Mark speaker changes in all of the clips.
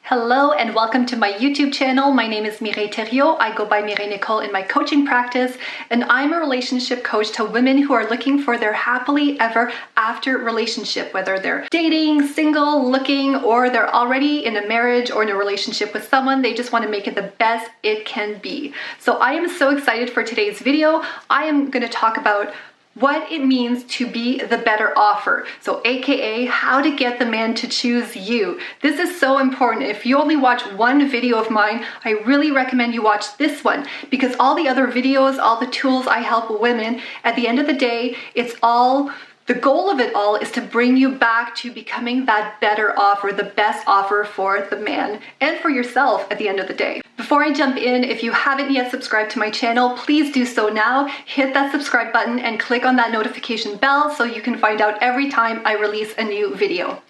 Speaker 1: Hello and welcome to my YouTube channel. My name is Mireille Thériault. I go by Mireille Nicole in my coaching practice, and I'm a relationship coach to women who are looking for their happily ever after relationship, whether they're dating, single, looking, or they're already in a marriage or in a relationship with someone. They just want to make it the best it can be. So I am so excited for today's video. I am going to talk about what it means to be the better offer. So AKA how to get the man to choose you. This is so important. If you only watch one video of mine, I really recommend you watch this one, because all the other videos, all the tools I help women, at the end of the day, the goal of it all is to bring you back to becoming that better offer, the best offer for the man and for yourself at the end of the day. Before I jump in, if you haven't yet subscribed to my channel, please do so now. Hit that subscribe button and click on that notification bell so you can find out every time I release a new video.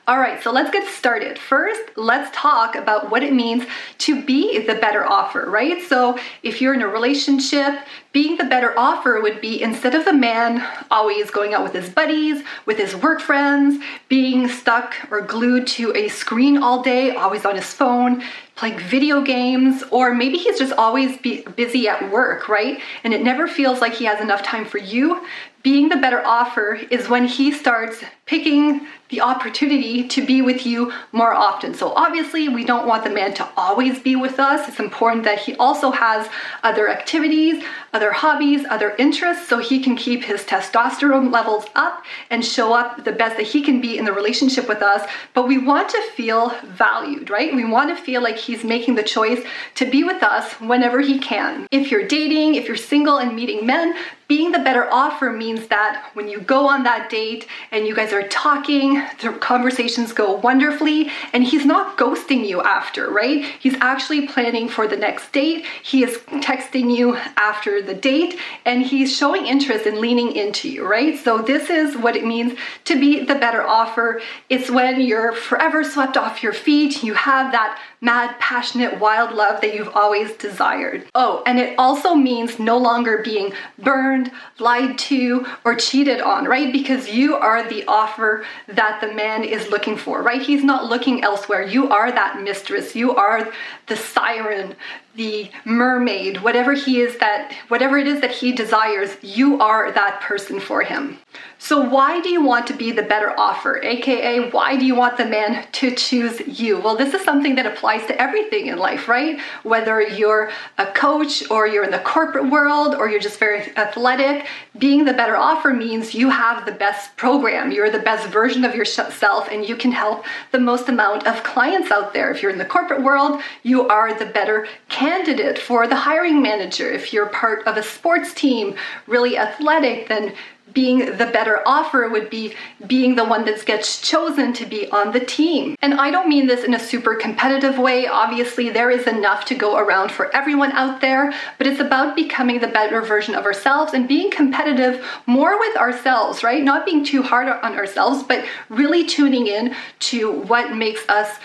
Speaker 1: All right, so let's get started. First, let's talk about what it means to be the better offer, right? So if you're in a relationship, being the better offer would be, instead of the man always going out with his buddies, with his work friends, being stuck or glued to a screen all day, always on his phone, playing video games, or maybe he's just always busy at work, right? And it never feels like he has enough time for you. Being the better offer is when he starts picking the opportunity to be with you more often. So obviously we don't want the man to always be with us. It's important that he also has other activities, other hobbies, other interests, so he can keep his testosterone levels up and show up the best that he can be in the relationship with us. But we want to feel valued, right? We want to feel like he's making the choice to be with us whenever he can. If you're dating, if you're single and meeting men, being the better offer means that when you go on that date and you guys are talking, the conversations go wonderfully, and he's not ghosting you after, right? He's actually planning for the next date. He is texting you after the date, and he's showing interest in leaning into you, right? So this is what it means to be the better offer. It's when you're forever swept off your feet. You have that mad, passionate, wild love that you've always desired. Oh, and it also means no longer being burned, lied to, or cheated on, right? Because you are the offer that the man is looking for, right? He's not looking elsewhere. You are that mistress. You are the siren, the mermaid, whatever it is that he desires, you are that person for him. So why do you want to be the better offer? AKA, why do you want the man to choose you? Well, this is something that applies to everything in life, right? Whether you're a coach or you're in the corporate world or you're just very athletic, being the better offer means you have the best program. You're the best version of yourself, and you can help the most amount of clients out there. If you're in the corporate world, you are the better candidate for the hiring manager. If you're part of a sports team, really athletic, then being the better offer would be being the one that gets chosen to be on the team. And I don't mean this in a super competitive way. Obviously, there is enough to go around for everyone out there, but it's about becoming the better version of ourselves and being competitive more with ourselves, right? Not being too hard on ourselves, but really tuning in to what makes us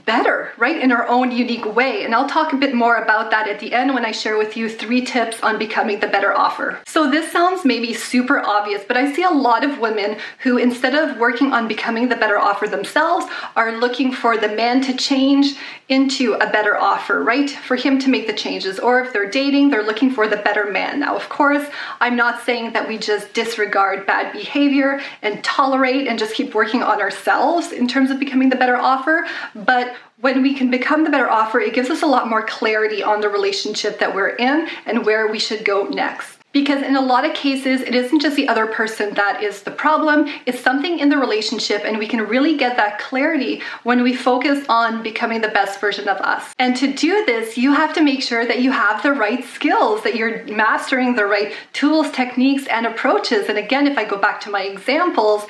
Speaker 1: better, right, in our own unique way. And I'll talk a bit more about that at the end when I share with you 3 tips on becoming the better offer. So this sounds maybe super obvious, but I see a lot of women who, instead of working on becoming the better offer themselves, are looking for the man to change into a better offer, right? For him to make the changes. Or if they're dating, they're looking for the better man. Now, of course, I'm not saying that we just disregard bad behavior and tolerate and just keep working on ourselves in terms of becoming the better offer, but when we can become the better offer, it gives us a lot more clarity on the relationship that we're in and where we should go next. Because in a lot of cases, it isn't just the other person that is the problem, it's something in the relationship, and we can really get that clarity when we focus on becoming the best version of us. And to do this, you have to make sure that you have the right skills, that you're mastering the right tools, techniques, and approaches. And again, if I go back to my examples,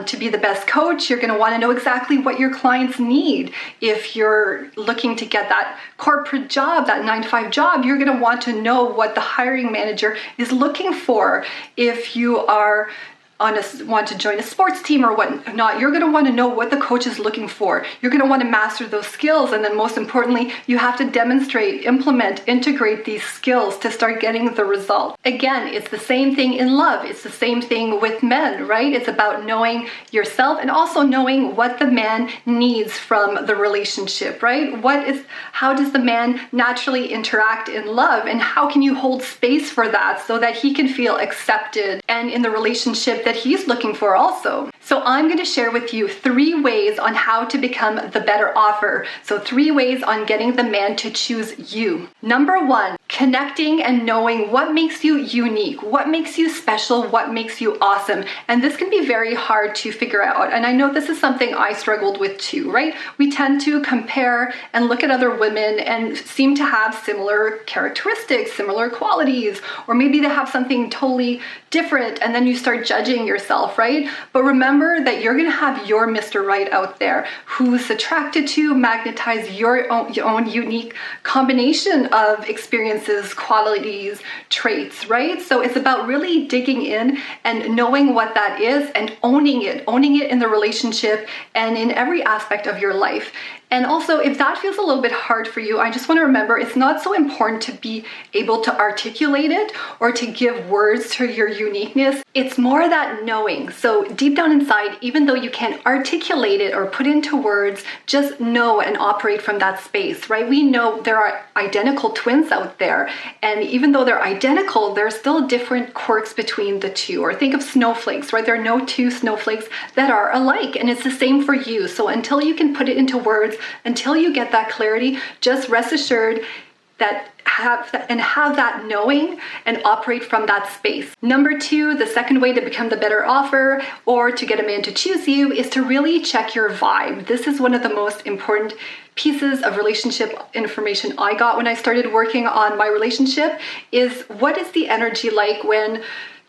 Speaker 1: to be the best coach, you're gonna wanna know exactly what your clients need. If you're looking to get that corporate job, that 9-to-5 job, you're gonna want to know what the hiring manager is looking for. If you are want to join a sports team or whatnot, you're going to want to know what the coach is looking for. You're going to want to master those skills. And then most importantly, you have to demonstrate, implement, integrate these skills to start getting the result. Again, it's the same thing in love. It's the same thing with men, right? It's about knowing yourself and also knowing what the man needs from the relationship, right? How does the man naturally interact in love, and how can you hold space for that so that he can feel accepted and in the relationship that he's looking for also. So I'm going to share with you 3 ways on how to become the better offer. So 3 ways on getting the man to choose you. Number 1, connecting and knowing what makes you unique, what makes you special, what makes you awesome. And this can be very hard to figure out. And I know this is something I struggled with too, right? We tend to compare and look at other women and seem to have similar characteristics, similar qualities, or maybe they have something totally different, and then you start judging yourself, right? But remember that you're going to have your Mr. Right out there who's attracted to magnetize your own unique combination of experiences, qualities, traits, right? So it's about really digging in and knowing what that is and owning it in the relationship and in every aspect of your life. And also, if that feels a little bit hard for you, I just want to remember it's not so important to be able to articulate it or to give words to your uniqueness. It's more that knowing. So deep down inside, even though you can't articulate it or put into words, just know and operate from that space, right? We know there are identical twins out there. And even though they're identical, there are still different quirks between the two. Or think of snowflakes, right? There are no 2 snowflakes that are alike. And it's the same for you. So until you can put it into words, until you get that clarity, just rest assured that have that knowing and operate from that space. Number 2, the second way to become the better offer or to get a man to choose you is to really check your vibe. This is one of the most important pieces of relationship information I got when I started working on my relationship is what is the energy like when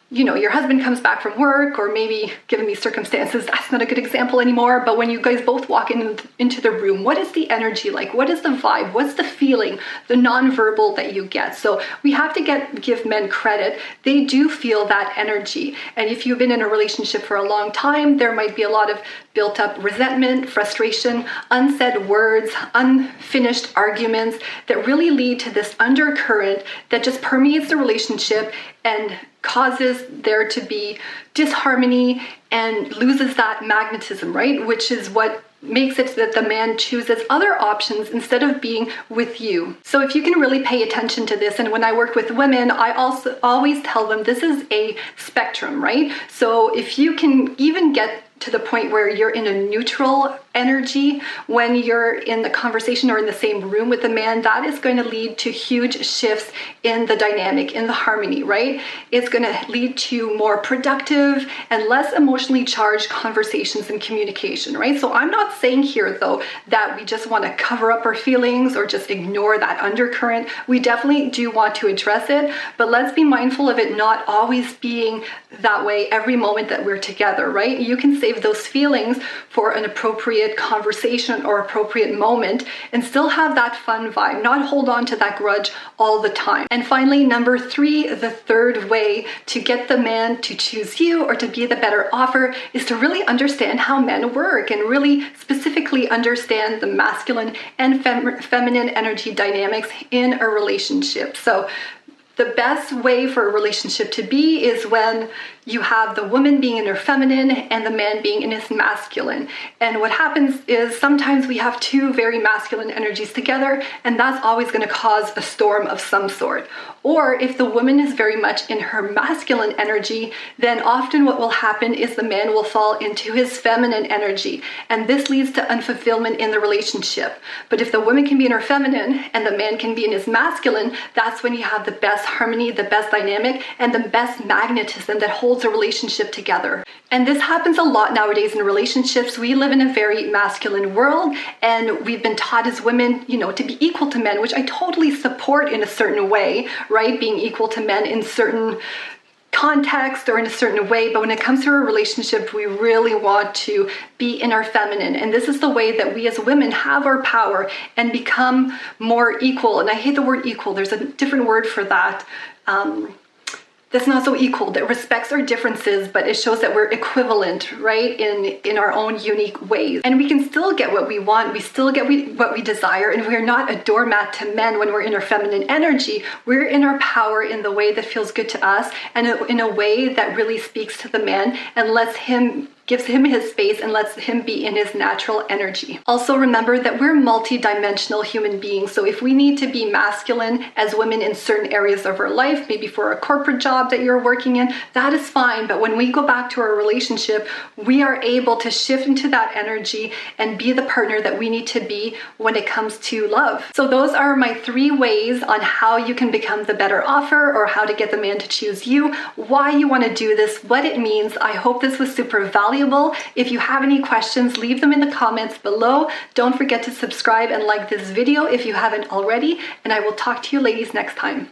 Speaker 1: your husband comes back from work, or maybe given these circumstances, that's not a good example anymore, but when you guys both walk into the room, what is the energy like? What is the vibe? What's the feeling, the nonverbal that you get? So we have to give men credit. They do feel that energy. And if you've been in a relationship for a long time, there might be a lot of built up resentment, frustration, unsaid words, unfinished arguments that really lead to this undercurrent that just permeates the relationship and causes there to be disharmony and loses that magnetism, right? Which is what makes it so that the man chooses other options instead of being with you. So if you can really pay attention to this, and when I work with women, I also always tell them this is a spectrum, right? So if you can even get to the point where you're in a neutral energy when you're in the conversation or in the same room with the man, that is going to lead to huge shifts in the dynamic, in the harmony, right? It's going to lead to more productive and less emotionally charged conversations and communication, right? So I'm not saying here, though, that we just want to cover up our feelings or just ignore that undercurrent. We definitely do want to address it, but let's be mindful of it not always being that way every moment that we're together, right? You can save those feelings for an appropriate conversation or appropriate moment and still have that fun vibe, not hold on to that grudge all the time. And finally, number 3, the third way to get the man to choose you or to be the better offer is to really understand how men work and really specifically understand the masculine and feminine energy dynamics in a relationship. So the best way for a relationship to be is when you have the woman being in her feminine and the man being in his masculine. And what happens is sometimes we have 2 very masculine energies together, and that's always going to cause a storm of some sort. Or if the woman is very much in her masculine energy, then often what will happen is the man will fall into his feminine energy, and this leads to unfulfillment in the relationship. But if the woman can be in her feminine and the man can be in his masculine, that's when you have the best harmony, the best dynamic, and the best magnetism that holds a relationship together. And this happens a lot nowadays in relationships. We live in a very masculine world, and we've been taught as women, to be equal to men, which I totally support in a certain way, right? Being equal to men in certain context or in a certain way, but when it comes to a relationship, we really want to be in our feminine. And this is the way that we as women have our power and become more equal. And I hate the word equal. There's a different word for that. that's not so equal, that respects our differences, but it shows that we're equivalent, right, in our own unique ways. And we can still get what we want, we still get what we desire, and we're not a doormat to men when we're in our feminine energy. We're in our power in the way that feels good to us, and in a way that really speaks to the man and gives him his space and lets him be in his natural energy. Also remember that we're multi-dimensional human beings. So if we need to be masculine as women in certain areas of our life, maybe for a corporate job that you're working in, that is fine. But when we go back to our relationship, we are able to shift into that energy and be the partner that we need to be when it comes to love. So those are my 3 ways on how you can become the better offer, or how to get the man to choose you, why you want to do this, what it means. I hope this was super valuable. If you have any questions, leave them in the comments below. Don't forget to subscribe and like this video if you haven't already, and I will talk to you ladies next time.